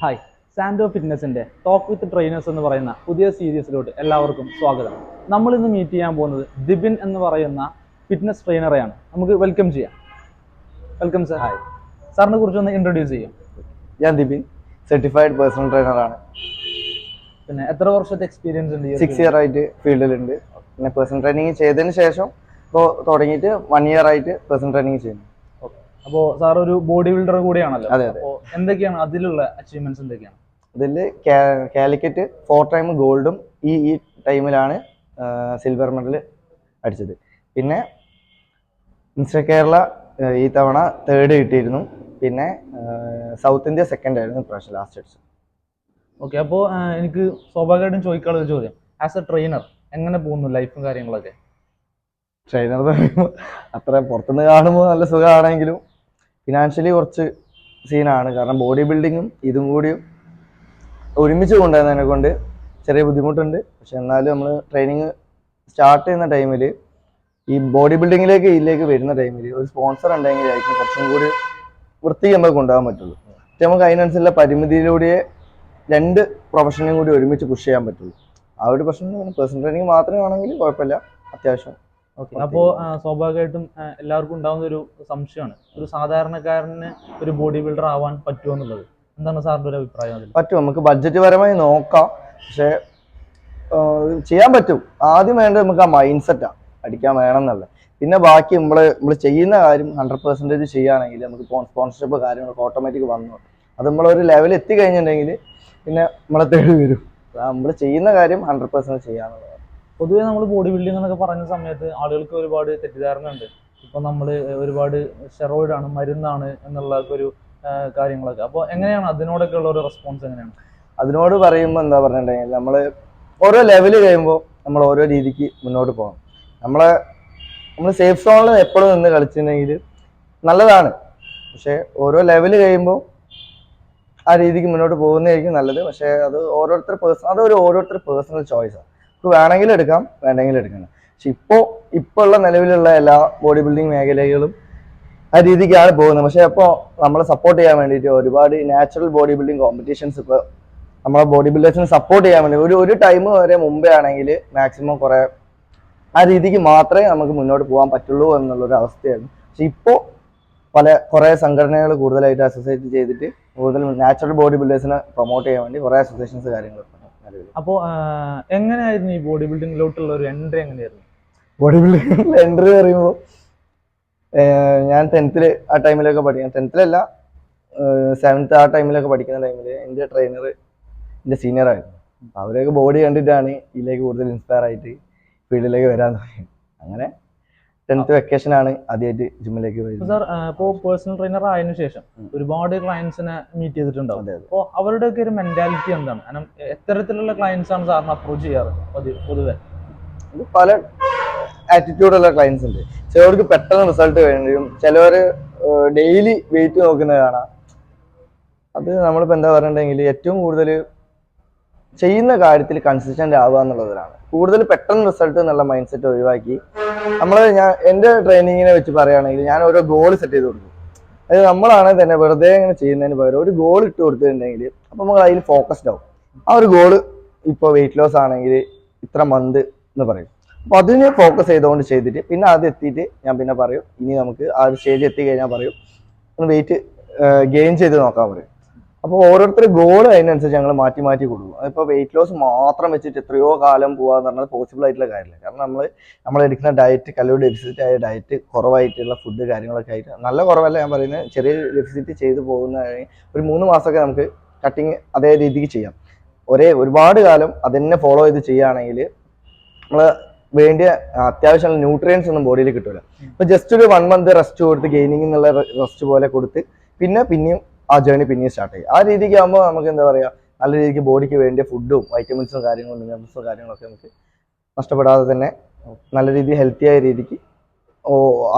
Hi, സാൻഡോ ഫിറ്റ്നസിന്റെ talk with trainers എന്ന് പറയുന്ന പുതിയ സീരീസിലോട്ട് എല്ലാവർക്കും സ്വാഗതം. നമ്മൾ ഇന്ന് മീറ്റ് ചെയ്യാൻ പോകുന്നത് ദിബിൻ എന്ന് പറയുന്ന ഫിറ്റ്നസ് ട്രെയിനറെയാണ്. നമുക്ക് വെൽക്കം ചെയ്യാം. Welcome sir. ഹായ്, സാറിനെ കുറിച്ച് ഒന്ന് ഇൻട്രൊഡ്യൂസ് ചെയ്യാം. ഞാൻ ദിബിൻ, സർട്ടിഫൈഡ് പേഴ്സണൽ ട്രെയിനറാണ്. പിന്നെ എത്ര വർഷത്തെ എക്സ്പീരിയൻസ് ഉണ്ട്? 6 ഇയർ ആയിട്ട് ഫീൽഡിലുണ്ട്. പിന്നെ പേഴ്സണൽ ട്രെയിനിങ് ചെയ്തതിന് ശേഷം ഇപ്പോൾ തുടങ്ങിയിട്ട് 1 ഇയർ ആയിട്ട് പേഴ്സണൽ ട്രെയിനിങ് ചെയ്യുന്നു. അപ്പോൾ സാർ ഒരു ബോഡി ബിൽഡർ കൂടിയാണല്ലോ. അതെ അതെ. അപ്പോൾ എന്തൊക്കെയാണ് അതിലുള്ള അച്ചീവ്മെന്റ്സ് എന്തൊക്കെയാണ്? അതിൽ കാലിക്കറ്റ് 4 ടൈം ഗോൾഡും ഈ ടൈമിലാണ് സിൽവർ മെഡൽ അടിച്ചത്. പിന്നെ മിസ്റ്റർ കേരള ഈ തവണ 3rd കിട്ടിയിരുന്നു. പിന്നെ സൗത്ത് ഇന്ത്യ 2nd ആയിരുന്നു ഇപ്രാവശ്യം ലാസ്റ്റ് അടിച്ചത്. ഓക്കെ, അപ്പോൾ എനിക്ക് സ്വാഭാവികമായിട്ടും ചോദിക്കാനുള്ള ഒരു ചോദ്യം, ആസ് എ ട്രെയിനർ എങ്ങനെ പോകുന്നു ലൈഫും കാര്യങ്ങളൊക്കെ? ട്രെയിനർ എന്ന് പറയുമ്പോൾ അത്ര പുറത്തുനിന്ന് കാണുമ്പോൾ നല്ല സുഖമാണെങ്കിലും ഫിനാൻഷ്യലി കുറച്ച് സീനാണ്. കാരണം ബോഡി ബിൽഡിങ്ങും ഇതും കൂടിയും ഒരുമിച്ച് കൊണ്ടുവന്നതിനെ കൊണ്ട് ചെറിയ ബുദ്ധിമുട്ടുണ്ട്. പക്ഷെ എന്നാലും നമ്മൾ ട്രെയിനിങ് സ്റ്റാർട്ട് ചെയ്യുന്ന ടൈമിൽ ഈ ബോഡി ബിൽഡിങ്ങിലേക്ക് ഇതിലേക്ക് വരുന്ന ടൈമിൽ ഒരു സ്പോൺസർ ഉണ്ടെങ്കിലായിരിക്കും കുറച്ചും കൂടി വൃത്തിക്ക് നമുക്ക് കൊണ്ടുപോകാൻ പറ്റുള്ളൂ. പക്ഷെ നമുക്ക് അതിനനുസരിച്ചുള്ള പരിമിതിയിലൂടെ 2 പ്രൊഫഷനും കൂടി ഒരുമിച്ച് പുഷ് ചെയ്യാൻ പറ്റുള്ളൂ. ആ ഒരു പ്രശ്നം പേഴ്സണൽ ട്രെയിനിങ് മാത്രമേ ആണെങ്കിൽ കുഴപ്പമില്ല, അത്യാവശ്യം. ഓക്കെ, അപ്പോൾ സ്വാഭാവികമായിട്ടും എല്ലാവർക്കും ഉണ്ടാകുന്ന ഒരു സംശയമാണ്, ഒരു സാധാരണക്കാരന് ഒരു ബോഡി ബിൽഡർ ആവാൻ പറ്റുമോ എന്നുള്ളത്. എന്താണ് സാറിന്റെ ഒരു അഭിപ്രായം അതിൽ? പറ്റും, നമുക്ക് ബഡ്ജറ്റ് പരമായി നോക്കാം. പക്ഷെ ചെയ്യാൻ പറ്റും. ആദ്യം വേണ്ടത് നമുക്ക് ആ മൈൻഡ് സെറ്റാണ്, അടിക്കാൻ വേണം എന്നുള്ളത്. പിന്നെ ബാക്കി നമ്മൾ ചെയ്യുന്ന കാര്യം 100% ചെയ്യുകയാണെങ്കിൽ നമുക്ക് സ്പോൺസർഷിപ്പ് കാര്യങ്ങളൊക്കെ ഓട്ടോമാറ്റിക് വന്നു. അത് നമ്മളൊരു ലെവൽ എത്തി കഴിഞ്ഞിട്ടുണ്ടെങ്കിൽ പിന്നെ നമ്മളെ തേടി വരും. നമ്മൾ ചെയ്യുന്ന കാര്യം 100% ചെയ്യാന്നുള്ളത്. പൊതുവേ നമ്മൾ ബോഡി ബിൽഡിംഗ് എന്നൊക്കെ പറയുന്ന സമയത്ത് ആളുകൾക്ക് ഒരുപാട് തെറ്റിദ്ധാരണ ഉണ്ട്. ഇപ്പൊ നമ്മൾ ഒരുപാട് സ്റ്റെറോയിഡ് ആണ്, മരുന്നാണ് എന്നുള്ള ഒരു കാര്യങ്ങളൊക്കെ. അപ്പോൾ എങ്ങനെയാണ് അതിനോടൊക്കെ ഉള്ള ഒരു റെസ്പോൺസ് എങ്ങനെയാണ്? അതിനോട് പറയുമ്പോൾ എന്താ പറഞ്ഞിട്ടുണ്ടെങ്കിൽ നമ്മൾ ഓരോ ലെവൽ കഴിയുമ്പോൾ നമ്മൾ ഓരോ രീതിക്ക് മുന്നോട്ട് പോകണം. നമ്മൾ സേഫ് സോണിൽ എപ്പോഴും നിന്ന് കളിച്ചിട്ടുണ്ടെങ്കിൽ നല്ലതാണ്. പക്ഷെ ഓരോ ലെവൽ കഴിയുമ്പോൾ ആ രീതിക്ക് മുന്നോട്ട് പോകുന്നതായിരിക്കും നല്ലത്. പക്ഷെ അത് ഓരോരുത്തർ പേഴ്സണൽ ചോയ്സാണ്. നമുക്ക് വേണമെങ്കിൽ എടുക്കാം, വേണ്ടെങ്കിൽ എടുക്കണം. പക്ഷെ ഇപ്പോൾ ഉള്ള നിലവിലുള്ള എല്ലാ ബോഡി ബിൽഡിംഗ് മേഖലകളും ആ രീതിക്കാണ് പോകുന്നത്. പക്ഷെ അപ്പോൾ നമ്മളെ സപ്പോർട്ട് ചെയ്യാൻ വേണ്ടിയിട്ട് ഒരുപാട് നാച്ചുറൽ ബോഡി ബിൽഡിംഗ് കോമ്പറ്റീഷൻസ് ഇപ്പോൾ നമ്മളെ ബോഡി ബിൽഡേഴ്സിനെ സപ്പോർട്ട് ചെയ്യാൻ വേണ്ടി ഒരു ടൈം വരെ മുമ്പേ ആണെങ്കിൽ മാക്സിമം കുറേ ആ രീതിക്ക് മാത്രമേ നമുക്ക് മുന്നോട്ട് പോകാൻ പറ്റുള്ളൂ എന്നുള്ളൊരു അവസ്ഥയായിരുന്നു. പക്ഷെ ഇപ്പോൾ കുറേ സംഘടനകൾ കൂടുതലായിട്ട് അസോസിയേറ്റ് ചെയ്തിട്ട് കൂടുതൽ നാച്ചുറൽ ബോഡി ബിൽഡേഴ്സിനെ പ്രൊമോട്ട് ചെയ്യാൻ വേണ്ടി കുറേ അസോസിയേഷൻസ് കാര്യങ്ങളൊക്കെ. അപ്പോൾ എങ്ങനെയായിരുന്നു ഈ ബോഡി ബിൽഡിങ്ങിലോട്ടുള്ള ഒരു എൻട്രി? എങ്ങനെയായിരുന്നു ബോഡി ബിൽഡിംഗ് എൻട്രി പറയുമ്പോൾ ഞാൻ 10th ആ ടൈമിലൊക്കെ പഠിക്കാം, 10th അല്ല 7th ആ ടൈമിലൊക്കെ പഠിക്കുന്ന ടൈമിൽ എൻ്റെ ട്രെയിനർ എൻ്റെ സീനിയർ ആയിരുന്നു. അവരൊക്കെ ബോഡി കണ്ടിട്ടാണ് ഇതിലേക്ക് കൂടുതൽ ഇൻസ്പയർ ആയിട്ട് ഫീൽഡിലേക്ക് വരാൻ തുടങ്ങി. അങ്ങനെ 10th വെക്കേഷനാണ് ആദ്യമായിട്ട് ജിമ്മിലേക്ക് വരുന്നത്. സാർ, ഇപ്പോൾ പേഴ്സണൽ ട്രെയിനർ ആയതിനു ശേഷം ഒരുപാട് ക്ലയൻസിനെ മീറ്റ് ചെയ്തിട്ടുണ്ടാവും. അപ്പോൾ അവരുടെയൊക്കെ ഒരു മെന്റാലിറ്റി എന്താണ്? കാരണം എത്തരത്തിലുള്ള ക്ലയൻസ് ആണ് സാറിന് അപ്രോച്ച് ചെയ്യാറ് പൊതുവെ? പല ആറ്റിറ്റ്യൂഡുള്ള ക്ലയൻസ് ഉണ്ട്. ചിലവർക്ക് പെട്ടെന്ന് റിസൾട്ട് വേണ്ടിയും, ചിലവർ ഡെയിലി വെയിറ്റ് നോക്കുന്നത് കാണാം. അത് നമ്മളിപ്പോൾ എന്താ പറഞ്ഞിട്ടുണ്ടെങ്കിൽ ഏറ്റവും കൂടുതൽ ചെയ്യുന്ന കാര്യത്തിൽ കൺസിസ്റ്റന്റ് ആവുക എന്നുള്ളതാണ്. കൂടുതൽ പെട്ടെന്ന് റിസൾട്ട് എന്നുള്ള മൈൻഡ് സെറ്റ് ഒഴിവാക്കി എൻ്റെ ട്രെയിനിങ്ങിനെ വെച്ച് പറയുകയാണെങ്കിൽ ഞാൻ ഓരോ ഗോൾ സെറ്റ് ചെയ്ത് കൊടുക്കും. അതായത് നമ്മളാണെങ്കിൽ തന്നെ വെറുതെ ഇങ്ങനെ ചെയ്യുന്നതിന് പകരം ഒരു ഗോൾ ഇട്ട് കൊടുത്തിട്ടുണ്ടെങ്കിൽ അപ്പോൾ നമ്മൾ അതിൽ ഫോക്കസ്ഡ് ആവും. ആ ഒരു ഗോള് ഇപ്പോൾ വെയിറ്റ് ലോസ് ആണെങ്കിൽ ഇത്ര മന്ത് എന്ന് പറയും. അപ്പോൾ അതിന് ഫോക്കസ് ചെയ്തുകൊണ്ട് ചെയ്തിട്ട് പിന്നെ അത് എത്തിയിട്ട് ഞാൻ പിന്നെ പറയും, ഇനി നമുക്ക് ആ ഒരു സ്റ്റേജ് എത്തി കഴിഞ്ഞാൽ പറയും ഒന്ന് വെയിറ്റ് ഗെയിൻ ചെയ്ത് നോക്കാൻ പറയും. അപ്പോൾ ഓരോരുത്തർ ഗോൾ അതിനനുസരിച്ച് ഞങ്ങൾ മാറ്റി കൊടുക്കും. അതിപ്പോൾ വെയിറ്റ് ലോസ് മാത്രം വെച്ചിട്ട് എത്രയോ കാലം പോകാന്ന് പറഞ്ഞാൽ പോസിബിൾ ആയിട്ടുള്ള കാര്യമില്ല. കാരണം നമ്മൾ എടുക്കുന്ന ഡയറ്റ്, കലോറി ഡെഫിസിറ്റ് ആയ ഡയറ്റ്, കുറവായിട്ടുള്ള ഫുഡ് കാര്യങ്ങളൊക്കെ ആയിട്ട്, നല്ല കുറവല്ല ഞാൻ പറയുന്നത്, ചെറിയ ഡെഫിസിറ്റ് ചെയ്ത് പോകുന്ന ഒരു 3 മാസമൊക്കെ നമുക്ക് കട്ടിങ് അതേ രീതിക്ക് ചെയ്യാം. ഒരുപാട് കാലം അതന്നെ ഫോളോ ചെയ്ത് ചെയ്യുകയാണെങ്കിൽ നമ്മൾ വേണ്ടിയ അത്യാവശ്യമുള്ള ന്യൂട്രിയൻസ് ഒന്നും ബോഡിയിൽ കിട്ടില്ല. ഇപ്പൊ ജസ്റ്റ് ഒരു 1 മന്ത് റെസ്റ്റ് കൊടുത്ത് ഗെയിനിങ് എന്നുള്ള റെസ്റ്റ് പോലെ കൊടുത്ത് പിന്നെയും ആ ജേർണി പിന്നെയും സ്റ്റാർട്ട് ചെയ്യും. ആ രീതിക്ക് ആകുമ്പോൾ നമുക്ക് എന്താ പറയുക, നല്ല രീതിക്ക് ബോഡിക്ക് വേണ്ടിയ ഫുഡും വൈറ്റമിൻസും കാര്യങ്ങളും മിനറൽസും കാര്യങ്ങളൊക്കെ നമുക്ക് നഷ്ടപ്പെടാതെ തന്നെ നല്ല രീതിയിൽ ഹെൽത്തി ആയ രീതിക്ക്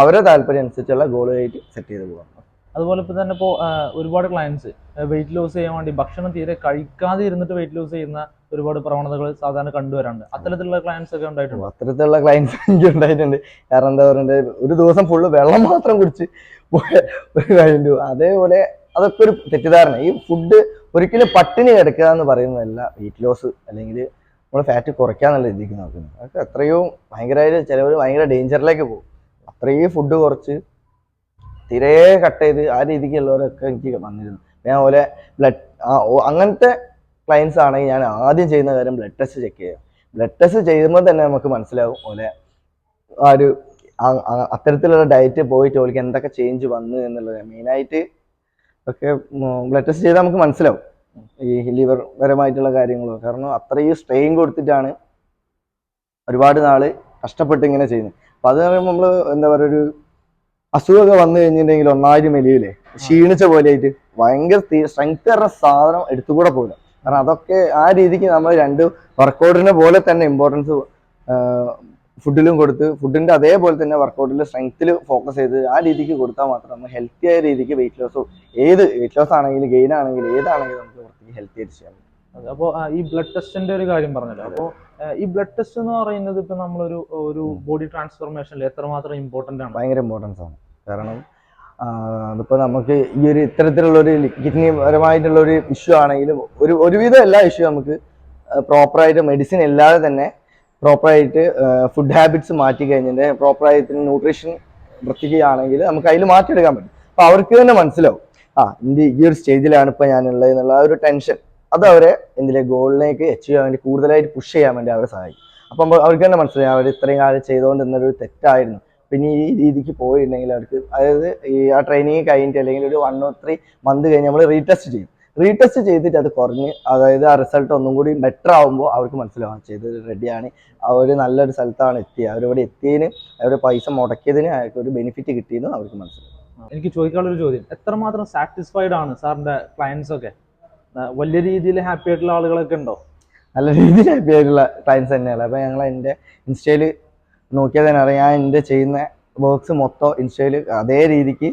അവരുടെ താല്പര്യം അനുസരിച്ചുള്ള ഗോളുമായിട്ട് സെറ്റ് ചെയ്ത് പോകാം. അതുപോലെ ഇപ്പോൾ തന്നെ ഇപ്പോൾ ഒരുപാട് ക്ലയൻസ് വെയിറ്റ് ലോസ് ചെയ്യാൻ വേണ്ടി ഭക്ഷണം തീരെ കഴിക്കാതെ ഇരുന്നിട്ട് വെയിറ്റ് ലോസ് ചെയ്യുന്ന ഒരുപാട് പ്രവണതകൾ സാധാരണ കണ്ടുവരാറുണ്ട്. അത്തരത്തിലുള്ള ക്ലയൻസ് ഒക്കെ ഉണ്ടായിട്ടുണ്ട്? അത്തരത്തിലുള്ള ക്ലയൻസ് എനിക്ക് ഉണ്ടായിട്ടുണ്ട്. കാരണം എന്താ പറയുക, ഒരു ദിവസം ഫുള്ള് വെള്ളം മാത്രം കുടിച്ച് പോയ ഒരു കാര്യം. അതേപോലെ അതൊക്കെ ഒരു തെറ്റിദ്ധാരണ. ഈ ഫുഡ് ഒരിക്കലും പട്ടിണി കിടക്കുക എന്ന് പറയുന്നതല്ല വെയിറ്റ് ലോസ് അല്ലെങ്കിൽ നമ്മൾ ഫാറ്റ് കുറയ്ക്കുക എന്നുള്ള രീതിക്ക് നോക്കുന്നത്. അതൊക്കെ എത്രയോ ഭയങ്കരമായിട്ട് ചിലവർ ഭയങ്കര ഡേഞ്ചറിലേക്ക് പോകും. അത്രയും ഫുഡ് കുറച്ച് തീരെ കട്ട് ചെയ്ത് ആ രീതിക്കുള്ളവരൊക്കെ എനിക്ക് വന്നിരുന്നു. ഞാൻ പോലെ ബ്ലഡ് അങ്ങനത്തെ ക്ലയൻസ് ആണെങ്കിൽ ഞാൻ ആദ്യം ചെയ്യുന്ന കാര്യം ബ്ലഡ് ടെസ്റ്റ് ചെക്ക് ചെയ്യുക. ബ്ലഡ് ടെസ്റ്റ് ചെയ്യുമ്പോൾ തന്നെ നമുക്ക് മനസ്സിലാവും പോലെ ആ ഒരു അത്തരത്തിലുള്ള ഡയറ്റ് പോയിട്ട് ഓൾക്ക് എന്തൊക്കെ ചേഞ്ച് വന്നു എന്നുള്ളത്. മെയിനായിട്ട് ഒക്കെ ബ്ലഡ് ടെസ്റ്റ് ചെയ്താൽ നമുക്ക് മനസ്സിലാവും ഈ ലിവർ പരമായിട്ടുള്ള കാര്യങ്ങളോ. കാരണം അത്രയും സ്ട്രെയിൻ കൊടുത്തിട്ടാണ് ഒരുപാട് നാള് കഷ്ടപ്പെട്ട് ഇങ്ങനെ ചെയ്യുന്നത്. അപ്പം അത് പറയുമ്പോൾ നമ്മൾ എന്താ പറയുക, ഒരു അസുഖമൊക്കെ വന്നു കഴിഞ്ഞിട്ടുണ്ടെങ്കിൽ ഒന്നായിട്ട് മെലിയില്ലേ, ക്ഷീണിച്ച പോലെ ആയിട്ട് ഭയങ്കര സ്ട്രെങ്ത് പറഞ്ഞ സാധനം എടുത്തുകൂടെ പോകില്ല. കാരണം അതൊക്കെ ആ രീതിക്ക് നമ്മൾ രണ്ട് വർക്കൗട്ടിനെ പോലെ തന്നെ ഇമ്പോർട്ടൻസ് ഫുഡിലും കൊടുത്ത് ഫുഡിന്റെ അതേപോലെ തന്നെ വർക്കൗട്ടിൽ സ്ട്രെങ്ത്തിൽ ഫോക്കസ് ചെയ്ത് ആ രീതിക്ക് കൊടുത്താൽ മാത്രം നമ്മൾ ഹെൽത്തി ആയ രീതിക്ക് വെയിറ്റ് ലോസോ ഏത് വെയിറ്റ് ലോസ് ആണെങ്കിലും ഗെയിൻ ആണെങ്കിലും ഏതാണെങ്കിലും നമുക്ക് ഹെൽത്തി ആയിട്ട് ചെയ്യാൻ പറ്റും. അപ്പോൾ ഈ ബ്ലഡ് ടെസ്റ്റിന്റെ ഒരു കാര്യം പറഞ്ഞല്ലോ. അപ്പോൾ ഈ ബ്ലഡ് ടെസ്റ്റ് എന്ന് പറയുന്നത് ഇപ്പൊ നമ്മളൊരു ബോഡി ട്രാൻസ്ഫോർമേഷനിൽ എത്രമാത്രം ഇമ്പോർട്ടന്റ് ആണ്? ഭയങ്കര ഇമ്പോർട്ടൻസ് ആണ്. കാരണം അതിപ്പോൾ നമുക്ക് ഈ ഒരു ഇത്തരത്തിലുള്ള ഒരു കിഡ്നി പരമായിട്ടുള്ള ഒരു ഇഷ്യൂ ആണെങ്കിലും ഒരുവിധം എല്ലാ ഇഷ്യൂ നമുക്ക് പ്രോപ്പറായിട്ട് മെഡിസിൻ ഇല്ലാതെ തന്നെ പ്രോപ്പറായിട്ട് ഫുഡ് ഹാബിറ്റ്സ് മാറ്റി കഴിഞ്ഞിട്ട് പ്രോപ്പറായിട്ട് ന്യൂട്രീഷൻ വൃത്തിക്കുകയാണെങ്കിൽ നമുക്ക് അതിൽ മാറ്റിയെടുക്കാൻ പറ്റും. അപ്പോൾ അവർക്ക് തന്നെ മനസ്സിലാവും ഈ ഒരു സ്റ്റേജിലാണ് ഇപ്പോൾ ഞാനുള്ളത് എന്നുള്ള ആ ഒരു ടെൻഷൻ അത് അവരെ എന്തിലെ ഗോളിലേക്ക് അച്ചീവ് ചെയ്യാൻ വേണ്ടി കൂടുതലായിട്ട് പുഷ് ചെയ്യാൻ വേണ്ടി അവരെ സഹായിക്കും. അപ്പം അവർക്ക് തന്നെ മനസ്സിലായി അവർ ഇത്രയും കാലം ചെയ്തുകൊണ്ടിരുന്നൊരു തെറ്റായിരുന്നു. പിന്നെ ഈ രീതിക്ക് പോയിട്ടുണ്ടെങ്കിൽ അവർക്ക് അതായത് ഈ ആ ട്രെയിനിങ് കഴിഞ്ഞിട്ട് അല്ലെങ്കിൽ ഒരു 1 or 3 months കഴിഞ്ഞ് നമ്മൾ റീടെസ്റ്റ് ചെയ്യും. റീടെസ്റ്റ് ചെയ്തിട്ട് അത് കുറഞ്ഞ് അതായത് ആ റിസൾട്ട് ഒന്നും കൂടി ബെറ്റർ ആകുമ്പോൾ അവർക്ക് മനസ്സിലാവും ചെയ്തത് റെഡിയാണ്, അവർ നല്ലൊരു സ്ഥലത്താണ് എത്തിയത്, അവരിവിടെ എത്തിയതിന് അവർ പൈസ മുടക്കിയതിന് അവർക്ക് ഒരു ബെനിഫിറ്റ് കിട്ടിയെന്ന് അവർക്ക് മനസ്സിലാവും. എനിക്ക് ചോദിക്കാനുള്ളൊരു ചോദ്യം, എത്രമാത്രം സാറ്റിസ്ഫൈഡ് ആണ് സാറിന്റെ ക്ലയൻസ് ഒക്കെ? വലിയ രീതിയിൽ ഹാപ്പി ആയിട്ടുള്ള ആളുകളൊക്കെ ഉണ്ടോ? നല്ല രീതിയിൽ ഹാപ്പി ആയിട്ടുള്ള ക്ലയൻസ് തന്നെയാണ്. അപ്പോൾ ഞങ്ങൾ എൻ്റെ ഇൻസ്റ്റയിൽ നോക്കിയാൽ തന്നെ അറിയാം, ഞാൻ എൻ്റെ ചെയ്യുന്ന വർക്ക്സ് മൊത്തം ഇൻസ്റ്റയിൽ അതേ രീതിക്ക്.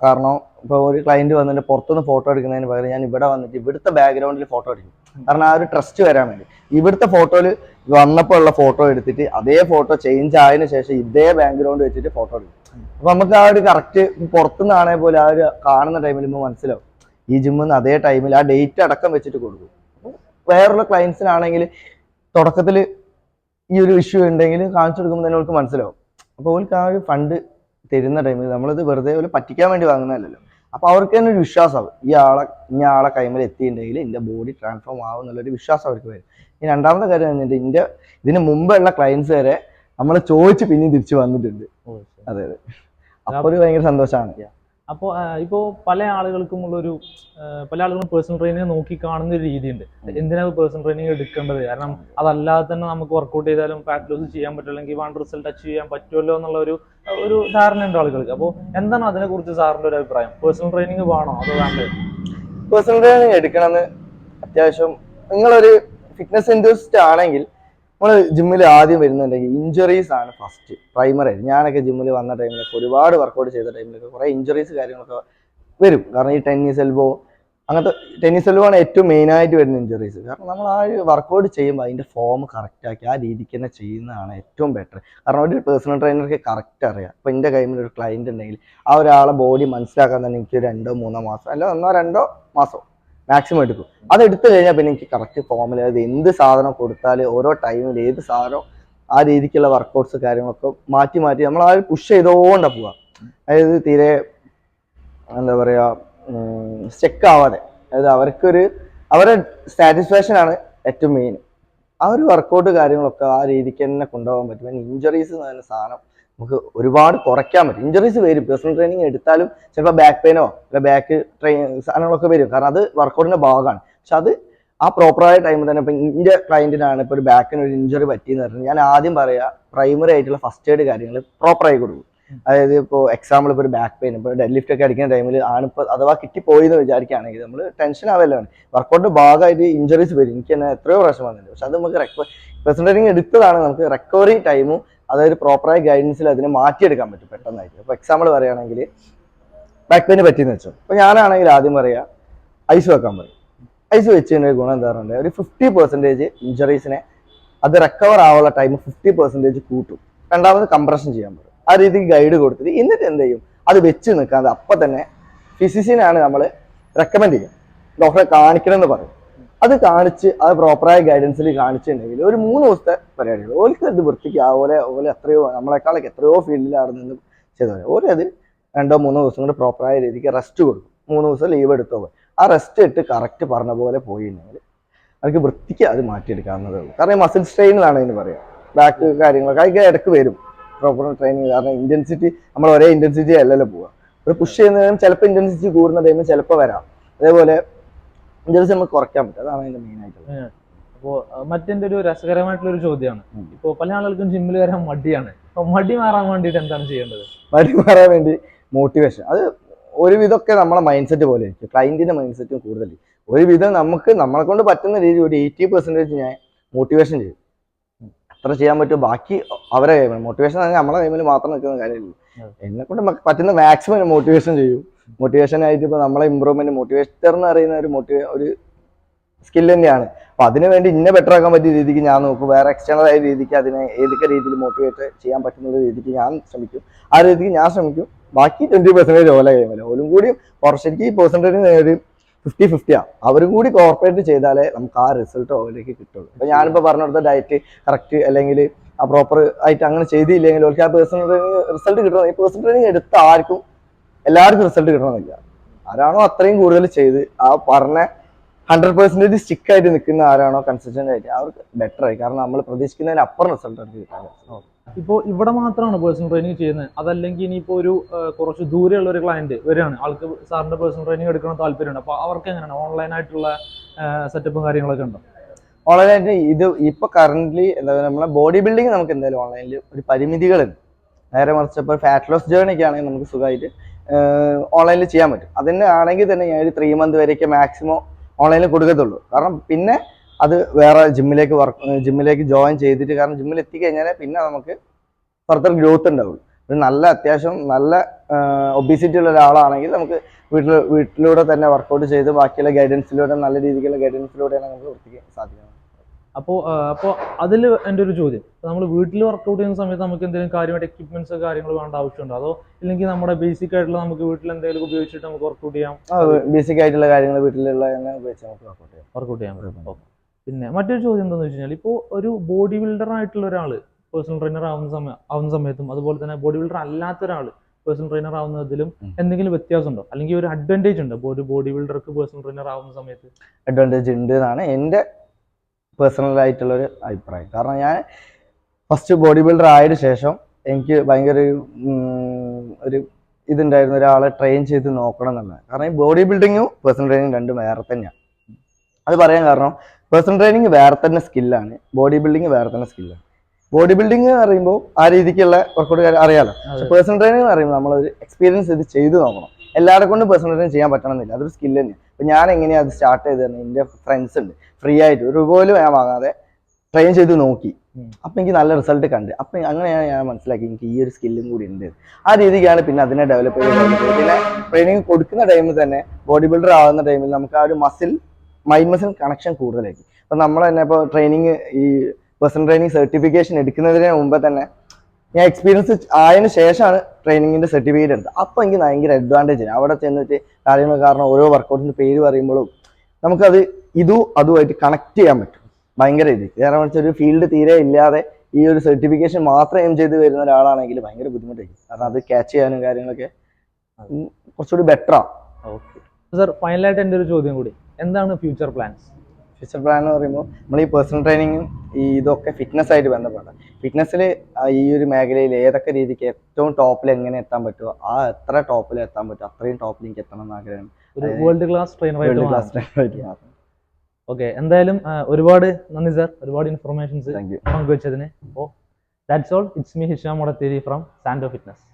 കാരണം ഇപ്പോൾ ഒരു ക്ലയൻറ്റ് വന്നിട്ട് പുറത്തുനിന്ന് ഫോട്ടോ എടുക്കുന്നതിന് പകരം ഞാൻ ഇവിടെ വന്നിട്ട് ഇവിടുത്തെ ബാക്ക്ഗ്രൗണ്ടിൽ ഫോട്ടോ എടുക്കും. കാരണം ആ ഒരു ട്രസ്റ്റ് വരാൻ വേണ്ടി ഇവിടുത്തെ ഫോട്ടോയിൽ വന്നപ്പോൾ ഉള്ള ഫോട്ടോ എടുത്തിട്ട് അതേ ഫോട്ടോ ചേഞ്ച് ആയതിനു ശേഷം ഇതേ ബാക്ക്ഗ്രൗണ്ട് വെച്ചിട്ട് ഫോട്ടോ എടുക്കും. അപ്പോൾ നമുക്ക് ആ ഒരു കറക്റ്റ് പുറത്തുനിന്നാണേ പോലെ ആ ഒരു കാണുന്ന ടൈമിൽ ഇപ്പോൾ മനസ്സിലാവും ഈ ജിമ്മിൽ നിന്ന് അതേ ടൈമിൽ ആ ഡേറ്റ് അടക്കം വെച്ചിട്ട് കൊടുക്കും. വേറുള്ള ക്ലയൻസിനാണെങ്കിൽ തുടക്കത്തിൽ ഈ ഒരു ഇഷ്യൂ ഉണ്ടെങ്കിൽ കാണിച്ചു കൊടുക്കുമ്പോൾ തന്നെ അവർക്ക് മനസ്സിലാവും. അപ്പോൾ അവർക്ക് ആ ഒരു ഫണ്ട് തരുന്ന ടൈമിൽ നമ്മളിത് വെറുതെ പോലെ പറ്റിക്കാൻ വേണ്ടി വാങ്ങുന്നതല്ലല്ലോ. അപ്പോൾ അവർക്ക് തന്നെ ഒരു വിശ്വാസമാവും ഇന്ന ആളെ കൈമേൽ എത്തിയിട്ടുണ്ടെങ്കിൽ എൻ്റെ ബോഡി ട്രാൻസ്ഫോം ആവും എന്നുള്ളൊരു വിശ്വാസം അവർക്ക് വരും. ഈ രണ്ടാമത്തെ കാര്യം കഴിഞ്ഞിട്ട് ഇതിന് മുമ്പുള്ള ക്ലയൻസ് വരെ നമ്മൾ ചോദിച്ച് പിന്നെയും തിരിച്ചു വന്നിട്ടുണ്ട്. അതെ അതെ, അപ്പോൾ ഒരു ഭയങ്കര സന്തോഷമാണ്. അപ്പോൾ ഇപ്പോൾ പല ആളുകൾക്കും പേഴ്സണൽ ട്രെയിനിങ് നോക്കി കാണുന്ന ഒരു രീതിയുണ്ട്. എന്തിനാണ് പേഴ്സണൽ ട്രെയിനിങ് എടുക്കേണ്ടത്? കാരണം അതല്ലാതെ തന്നെ നമുക്ക് വർക്കൗട്ട് ചെയ്താലും ഫാറ്റ് ലോസ് ചെയ്യാൻ പറ്റും, അല്ലെങ്കിൽ വേണ്ട റിസൾട്ട് അച്ചീവ് ചെയ്യാൻ പറ്റുമല്ലോ എന്നുള്ള ഒരു ധാരണയുണ്ട് ആളുകൾക്ക്. അപ്പോൾ എന്താണ് അതിനെ കുറിച്ച് സാറിന്റെ ഒരു അഭിപ്രായം? പേഴ്സണൽ ട്രെയിനിങ് വേണോ അതോ വേണ്ടത്? പേഴ്സണൽ ട്രെയിനിങ് എടുക്കണമെന്ന് അത്യാവശ്യം നിങ്ങളൊരു ഫിറ്റ്നസ് എൻതൂസിസ്റ്റ് ആണെങ്കിൽ നമ്മൾ ജിമ്മിൽ ആദ്യം വരുന്നുണ്ടെങ്കിൽ ഇഞ്ചുറീസ് ആണ് ഫസ്റ്റ് പ്രൈമറി. ഞാനൊക്കെ ജിമ്മിൽ വന്ന ടൈമിലൊക്കെ ഒരുപാട് വർക്കൗട്ട് ചെയ്ത ടൈമിലൊക്കെ കുറേ ഇഞ്ചുറീസ് കാര്യങ്ങളൊക്കെ വരും. കാരണം ഈ ടെന്നീസ് എൽബോ അങ്ങനത്തെ ടെന്നീസ് എൽബോ ആണ് ഏറ്റവും മെയിനായിട്ട് വരുന്ന ഇഞ്ചുറീസ്. കാരണം നമ്മൾ ആ ഒരു വർക്കൗട്ട് ചെയ്യുമ്പോൾ അതിൻ്റെ ഫോം കറക്റ്റാക്കി ആ രീതിക്ക് തന്നെ ചെയ്യുന്നതാണ് ഏറ്റവും ബെറ്റർ. കാരണം ഒരു പേഴ്സണൽ ട്രെയിനർക്ക് കറക്റ്റ് അറിയാം. ഇപ്പോൾ എൻ്റെ കയ്യിൽ ഒരു ക്ലയൻറ്റ് ഉണ്ടെങ്കിൽ ആ ഒരാളെ ബോഡി മനസ്സിലാക്കാൻ തന്നെ എനിക്ക് 2-3 മാസം അല്ല 1-2 മാസം മാക്സിമം എടുക്കും. അത് എടുത്തു കഴിഞ്ഞാൽ പിന്നെ എനിക്ക് കറക്റ്റ് ഫോമിൽ അത് എന്ത് സാധനം കൊടുത്താൽ ഓരോ ടൈമിൽ ഏത് സാധനം ആ രീതിക്കുള്ള വർക്കൗട്ട്സ് കാര്യങ്ങളൊക്കെ മാറ്റി നമ്മൾ ആ പുഷ് ചെയ്തുകൊണ്ടാണ് പോവുക. അതായത് തീരെ എന്താ പറയുക സ്റ്റെക്ക് ആവാതെ, അതായത് അവരെ സാറ്റിസ്ഫാക്ഷൻ ആണ് ഏറ്റവും മെയിൻ. ആ ഒരു വർക്കൗട്ട് കാര്യങ്ങളൊക്കെ ആ രീതിക്ക് തന്നെ കൊണ്ടുപോകാൻ പറ്റും. ഇഞ്ചുറീസ് എന്ന് പറയുന്ന സാധനം നമുക്ക് ഒരുപാട് കുറയ്ക്കാൻ പറ്റും. ഇഞ്ചുറീസ് വരും, പേഴ്സണൽ ട്രെയിനിങ് എടുത്താലും ചിലപ്പോൾ ബാക്ക് പെയിനോ അല്ല ബാക്ക് സാധനങ്ങളൊക്കെ വരും. കാരണം അത് വർക്കൗട്ടിന്റെ ഭാഗമാണ്. പക്ഷെ അത് ആ പ്രോപ്പറായ ടൈമിൽ തന്നെ. ഇപ്പം എൻ്റെ ക്ലയൻറ്റിനാണ് ഇപ്പോൾ ഒരു ബാക്കിന് ഒരു ഇഞ്ചുറി പറ്റിയെന്ന് പറഞ്ഞാൽ ഞാൻ ആദ്യം പറയുക പ്രൈമറി ആയിട്ടുള്ള ഫസ്റ്റ് എയ്ഡ് കാര്യങ്ങൾ പ്രോപ്പറായി കൊടുക്കും. അതായത് ഇപ്പോൾ എക്സാമ്പിൾ ഇപ്പോൾ ഒരു ബാക്ക് പെയിൻ ഇപ്പോൾ ഡെഡ് ലിഫ്റ്റ് ഒക്കെ അടിക്കുന്ന ടൈമിൽ ആണിപ്പോൾ അഥവാ കിട്ടിപ്പോയി എന്ന് വിചാരിക്കുകയാണെങ്കിൽ നമ്മൾ ടെൻഷൻ ആവല്ലോ. വർക്കൗട്ടിന്റെ ഭാഗമായിട്ട് ഇഞ്ചുറീസ് വരും. എനിക്ക് തന്നെ എത്രയോ പ്രാവശ്യം വന്നിട്ടുണ്ട്. പക്ഷെ അത് നമുക്ക് പേഴ്സണൽ ട്രെയിനിങ് എടുത്തതാണ് നമുക്ക് റിക്കവറി ടൈമും അതായത് പ്രോപ്പറായ ഗൈഡൻസിൽ അതിനെ മാറ്റിയെടുക്കാൻ പറ്റും പെട്ടെന്നായിട്ട്. ഇപ്പോൾ എക്സാമ്പിൾ പറയുകയാണെങ്കിൽ ബാക്ക് പെയിന് പറ്റിയെന്ന് വെച്ചോ, അപ്പോൾ ഞാനാണെങ്കിൽ ആദ്യം പറയുക ഐസ് വെക്കാൻ പറയും. ഐസ് വെച്ചതിൻ്റെ ഗുണം എന്താ പറയുക, ഒരു 50% ഇഞ്ചുറീസിനെ അത് റിക്കവർ ആവാനുള്ള ടൈം 50% കൂട്ടും. രണ്ടാമത് കംപ്രഷൻ ചെയ്യാൻ പറയും. ആ രീതിക്ക് ഗൈഡ് കൊടുത്തിട്ട് എന്നിട്ട് എന്ത് ചെയ്യും, അത് വെച്ച് നിൽക്കാതെ അപ്പം തന്നെ ഫിസിഷ്യനാണ് നമ്മൾ റെക്കമെൻഡ് ചെയ്യുക. ഡോക്ടറെ കാണിക്കണം എന്ന് പറയും. അത് കാണിച്ച് അത് പ്രോപ്പറായ ഗൈഡൻസിൽ കാണിച്ചിട്ടുണ്ടെങ്കിൽ ഒരു 3 ദിവസത്തെ പരിപാടികൾ ഓർക്ക് അത് വൃത്തിക്ക് ഓലെ എത്രയോ നമ്മളെക്കാളൊക്കെ എത്രയോ ഫീൽഡിലാണ് നിന്ന് ചെയ്തത്. ഓരോ അത് 2-3 ദിവസം കൊണ്ട് പ്രോപ്പറായ രീതിക്ക് റെസ്റ്റ് കൊടുക്കും. 3 ദിവസം ലീവ് എടുത്തോ ആ റെസ്റ്റ് ഇട്ട് കറക്റ്റ് പറഞ്ഞ പോലെ പോയിട്ടുണ്ടെങ്കിൽ അവർക്ക് വൃത്തിക്ക് അത് മാറ്റിയെടുക്കാവുന്നതേ ഉള്ളൂ. കാരണം മസിൽ സ്ട്രെയിനിലാണ് അതിന് പറയാം. ബാക്ക് കാര്യങ്ങളൊക്കെ അതിൻ്റെ ഇടയ്ക്ക് വരും പ്രോപ്പർ ട്രെയിനിങ്. കാരണം ഇന്റൻസിറ്റി നമ്മൾ ഒരേ ഇന്റൻസിറ്റി അല്ലല്ലോ പോവുക. ഒരു പുഷ് ചെയ്യുന്നതിനും ചിലപ്പോൾ ഇന്റൻസിറ്റി കൂടുന്ന ടൈമിൽ ചിലപ്പോൾ വരാം. അതേപോലെ ഇന്റൻസിറ്റി നമുക്ക് കുറയ്ക്കാൻ പറ്റും. അതാണ് അതിന്റെ മെയിൻ ആയിട്ടുള്ളത്. അപ്പോൾ മറ്റെന്റെ ഒരു രസകരമായിട്ടുള്ള ഒരു ചോദ്യമാണ്, ഇപ്പോൾ പല ആളുകൾക്കും ജിമ്മിൽ വരാൻ മടിയാണ്. അപ്പൊ മടി മാറാൻ വേണ്ടിയിട്ട് എന്താണ് ചെയ്യേണ്ടത്? മടി മാറാൻ വേണ്ടി മോട്ടിവേഷൻ. അത് ഒരുവിധമൊക്കെ നമ്മളെ മൈൻഡ് സെറ്റ് പോലെ ആയിരിക്കും. ക്ലയന്റിന്റെ മൈൻഡ് സെറ്റും കൂടുതൽ. ഒരുവിധം നമ്മളെ കൊണ്ട് പറ്റുന്ന രീതി ഒരു 80% ഞാൻ മോട്ടിവേഷൻ ചെയ്യും. അത്ര ചെയ്യാൻ പറ്റും. ബാക്കി അവരെ കൈമ മോട്ടിവേഷൻ നമ്മളെ കൈമിൽ മാത്രം നിൽക്കുന്ന കാര്യമില്ല. എന്നെ കൊണ്ട് പറ്റുന്ന മാക്സിമം മോട്ടിവേഷൻ ചെയ്യും. മോട്ടിവേഷൻ ആയിട്ട് ഇപ്പൊ നമ്മളെ ഇമ്പ്രൂവ്മെന്റ് മോട്ടിവേറ്റർ എന്ന് പറയുന്ന ഒരു സ്കിൽ തന്നെയാണ്. അപ്പൊ അതിനു വേണ്ടി ഇന്നെ ബെറ്റർ ആക്കാൻ പറ്റിയ രീതിക്ക് ഞാൻ നോക്കും. വേറെ എക്സ്റ്റേണൽ ആയ രീതിക്ക് അതിനെ ഏതൊക്കെ രീതിയിൽ മോട്ടിവേറ്റ് ചെയ്യാൻ പറ്റുന്ന രീതിക്ക് ഞാൻ ശ്രമിക്കും. ആ രീതിക്ക് ഞാൻ ശ്രമിക്കും. ബാക്കി 20% ഓല കൈമല്ല. ഓലും കൂടി ശരിക്കും ഈ പെർസെൻറ്റേജ് ഒരു 50-50 അവരും കൂടി കോർപ്പറേറ്റ് ചെയ്താലേ നമുക്ക് ആ റിസൾട്ട് ഓലേക്ക് കിട്ടുള്ളൂ. അപ്പൊ ഞാനിപ്പോ പറഞ്ഞെടുത്ത ഡയറ്റ് കറക്റ്റ് അല്ലെങ്കിൽ ആ പ്രോപ്പർ ആയിട്ട് അങ്ങനെ ചെയ്തില്ലെങ്കിൽ ഓർക്ക് ആ പേഴ്സണൽ റിസൾട്ട് കിട്ടണം. ഈ പേഴ്സണൽ ട്രെയിനിങ് എടുത്ത ആർക്കും എല്ലാവർക്കും റിസൾട്ട് കിട്ടണമെന്നില്ല. ആരാണോ അത്രയും കൂടുതൽ ചെയ്ത് ആ പറഞ്ഞ 100% സ്റ്റിക്ക് ആയിട്ട് നിൽക്കുന്ന ആരാണോ കൺസിസ്റ്റന്റ് ആയിട്ട് അവർക്ക് ബെറ്റർ ആയി. കാരണം നമ്മൾ പ്രതീക്ഷിക്കുന്നതിന് അപ്പുറം റിസൾട്ട് അവർക്ക് കിട്ടാൻ. ഇപ്പോൾ ഇവിടെ മാത്രമാണ് പേഴ്സണൽ ട്രെയിനിങ് ചെയ്യുന്നത്, അതല്ലെങ്കിൽ ഇനിയിപ്പോൾ ഒരു കുറച്ച് ദൂരെയുള്ള ഒരു ക്ലയന്റ് വരികയാണ്, ആൾക്ക് സാറിന്റെ പേഴ്സണൽ ട്രെയിനിങ് എടുക്കണം താല്പര്യമുണ്ട്, അപ്പോൾ അവർക്ക് എങ്ങനെയാണ് ഓൺലൈൻ ആയിട്ടുള്ള സെറ്റപ്പും കാര്യങ്ങളൊക്കെ ഉണ്ടോ? ഓൺലൈനായിട്ട് ഇത് ഇപ്പൊ കറന്റ് എന്താ പറയുക, നമ്മളെ ബോഡി ബിൽഡിംഗ് നമുക്ക് എന്തായാലും ഓൺലൈനിൽ ഒരു പരിമിതികളുണ്ട്. നേരെ മറിച്ച് ഇപ്പോൾ ഫാറ്റ് ലോസ് ജേർണിക്ക് ആണെങ്കിൽ നമുക്ക് സുഖമായിട്ട് ഓൺലൈനിൽ ചെയ്യാൻ പറ്റും. അതിന് ആണെങ്കിൽ തന്നെ ഞാൻ ഒരു 3 month വരെയൊക്കെ മാക്സിമം ഓൺലൈനിൽ കൊടുക്കത്തുള്ളൂ. കാരണം പിന്നെ അത് വേറെ ജിമ്മിലേക്ക് ജോയിൻ ചെയ്തിട്ട്, കാരണം ജിമ്മിൽ എത്തിക്കഴിഞ്ഞാൽ പിന്നെ നമുക്ക് ഫർദർ ഗ്രോത്ത് ഉണ്ടാവുള്ളൂ. ഒരു അത്യാവശ്യം നല്ല ഒബീസിറ്റി ഉള്ള ഒരാളാണെങ്കിൽ നമുക്ക് വീട്ടിലൂടെ തന്നെ വർക്കൗട്ട് ചെയ്ത് ബാക്കിയുള്ള ഗൈഡൻസിലൂടെ നല്ല രീതിക്കുള്ള ഗൈഡൻസിലൂടെയാണ് നമുക്ക് വൃത്തിക്കാൻ സാധിക്കുന്നത്. അപ്പോൾ അതിൽ എൻ്റെ ഒരു ചോദ്യം, നമ്മൾ വീട്ടിൽ വർക്കൗട്ട് ചെയ്യുന്ന സമയത്ത് നമുക്ക് എന്തെങ്കിലും കാര്യമായിട്ട് എക്യുപ്മെന്റ്സ് കാര്യങ്ങൾ വേണ്ട ആവശ്യമുണ്ടോ? അതോ ഇല്ലെങ്കിൽ നമ്മുടെ ബേസിക് ആയിട്ടുള്ള നമുക്ക് വീട്ടിൽ എന്തെങ്കിലും ഉപയോഗിച്ചിട്ട് നമുക്ക് വർക്കൗട്ട് ചെയ്യാം? ബേസിക് ആയിട്ടുള്ള കാര്യങ്ങൾ വീട്ടിലുള്ള തന്നെ ഉപയോഗിച്ച് നമുക്ക് വർക്കൗട്ട് ചെയ്യാൻ പറ്റും. പിന്നെ മറ്റൊരു ചോദ്യം എന്താണെന്ന് വെച്ച് കഴിഞ്ഞാൽ, ഇപ്പോൾ ഒരു ബോഡി ബിൽഡർ ആയിട്ടുള്ള ഒരാൾ പേഴ്സണൽ ട്രെയിനർ ആവുന്ന സമയത്തും അതുപോലെ തന്നെ ബോഡി ബിൽഡർ അല്ലാത്ത ഒരാൾ പേഴ്സണൽ ട്രെയിനർ ആവുന്നതിലും എന്തെങ്കിലും വ്യത്യാസം ഉണ്ടോ? അല്ലെങ്കിൽ ഒരു അഡ്വാൻറ്റേജ് ഉണ്ടോ ബോഡി ബിൽഡർക്ക് പേഴ്സണൽ ട്രെയിനർ ആവുന്ന സമയത്ത്? അഡ്വാൻറ്റേജ് ഉണ്ട് എന്നാണ് എൻ്റെ പേഴ്സണൽ ആയിട്ടുള്ള ഒരു അഭിപ്രായം. കാരണം ഞാൻ ഫസ്റ്റ് ബോഡി ബിൽഡർ ആയതിനു ശേഷം എനിക്ക് ഭയങ്കര ഒരു ഇതുണ്ടായിരുന്നു, ഒരാളെ ട്രെയിൻ ചെയ്ത് നോക്കണം എന്നുള്ളത്. കാരണം ഈ ബോഡി ബിൽഡിങ്ങും പേഴ്സണൽ ട്രെയിനിങ് രണ്ടും വേറെ തന്നെയാണ്. അത് പറയാൻ കാരണം പേഴ്സണൽ ട്രെയിനിങ് വേറെ തന്നെ സ്കില്ലാണ്, ബോഡി ബിൽഡിങ് വേറെ തന്നെ സ്കില്ലാണ്. ബോഡി ബിൽഡിംഗ് എന്ന് പറയുമ്പോൾ ആ രീതിക്കുള്ള വർക്കൗട്ട് അറിയാലോ. പക്ഷെ പേഴ്സണൽ ട്രെയിനിങ് എന്ന് പറയുമ്പോൾ നമ്മളൊരു എക്സ്പീരിയൻസ് ഇത് ചെയ്ത് നോക്കണം. എല്ലാവരെ കൊണ്ട് പേഴ്സണൽ ട്രെയിനിങ് ചെയ്യാൻ പറ്റണമെന്നില്ല, അതൊരു സ്കിൽ തന്നെയാണ്. ഇപ്പം ഞാൻ എങ്ങനെയാണ് അത് സ്റ്റാർട്ട് ചെയ്ത് തന്നെ, എൻ്റെ ഫ്രണ്ട്സ് ഉണ്ട് ഫ്രീ ആയിട്ട് ഒരു പോലും ഞാൻ വാങ്ങാതെ ട്രെയിൻ ചെയ്ത് നോക്കി. അപ്പം എനിക്ക് നല്ല റിസൾട്ട് കണ്ട്. അപ്പം അങ്ങനെയാണ് ഞാൻ മനസ്സിലാക്കി എനിക്ക് ഈ ഒരു സ്കില്ലും കൂടി ഉണ്ട്. ആ രീതിക്കാണ് പിന്നെ അതിനെ ഡെവലപ്പ് ചെയ്ത് പിന്നെ ട്രെയിനിങ് കൊടുക്കുന്ന ടൈമിൽ തന്നെ ബോഡി ബിൽഡർ ആവുന്ന ടൈമിൽ നമുക്ക് ആ ഒരു മൈൻഡ് മസിൽ കണക്ഷൻ കൂടുതലായിരിക്കും. അപ്പം നമ്മൾ തന്നെ ഇപ്പോൾ ട്രെയിനിങ് ഈ പേഴ്സണൽ ട്രെയിനിങ് സർട്ടിഫിക്കേഷൻ എടുക്കുന്നതിന് മുമ്പ് തന്നെ ഞാൻ എക്സ്പീരിയൻസ് ആയതിനു ശേഷമാണ് ട്രെയിനിങ്ങിന്റെ സർട്ടിഫിക്കറ്റ് എടുത്തത്. അപ്പം എനിക്ക് ഭയങ്കര അഡ്വാൻറ്റേജ് അവിടെ ചെന്നിട്ട് കാര്യങ്ങൾ. കാരണം ഓരോ വർക്കൗട്ടിന്റെ പേര് പറയുമ്പോഴും നമുക്കത് അതുമായിട്ട് കണക്ട് ചെയ്യാൻ പറ്റും ഭയങ്കര ഇത്. കാരണം വെച്ചാൽ ഒരു ഫീൽഡ് തീരെ ഇല്ലാതെ ഈ ഒരു സർട്ടിഫിക്കേഷൻ മാത്രം എയിം ചെയ്ത് വരുന്ന ഒരാളാണെങ്കിൽ ഭയങ്കര ബുദ്ധിമുട്ടായിരിക്കും. കാരണം അത് ക്യാച്ച് ചെയ്യാനും കാര്യങ്ങളൊക്കെ കുറച്ചുകൂടി ബെറ്ററാണ്. ഓക്കെ സർ, ഫൈനലായിട്ട് എൻ്റെ ഒരു ചോദ്യം കൂടി, എന്താണ് ഫ്യൂച്ചർ പ്ലാൻസ്? ഫ്യൂച്ചർ പ്ലാൻ എന്ന് പറയുമ്പോൾ നമ്മൾ ഈ പേഴ്സണൽ ട്രെയിനിങ്ങും ഈ ഇതൊക്കെ ഫിറ്റ്നസ് ആയിട്ട് ബന്ധപ്പെട്ടാണ്. ഫിറ്റ്നസ്സിൽ ഈ ഒരു മേഖലയിൽ ഏതൊക്കെ രീതിക്ക് ഏറ്റവും ടോപ്പിൽ എങ്ങനെ എത്താൻ പറ്റുമോ എത്ര ടോപ്പിൽ എത്താൻ പറ്റുമോ അത്രയും ടോപ്പിൽ എനിക്ക് എത്തണം എന്ന് ആഗ്രഹം. ഒരു വേൾഡ് ക്ലാസ് ട്രെയിനറായിട്ട്. ഓക്കെ, എന്തായാലും ഒരുപാട് നന്ദി സർ, ഒരുപാട് ഇൻഫർമേഷൻസ് പങ്കുവെച്ചതിന്. അപ്പോൾ that's all. It's me Hisham Mudatheri from Sando fitness.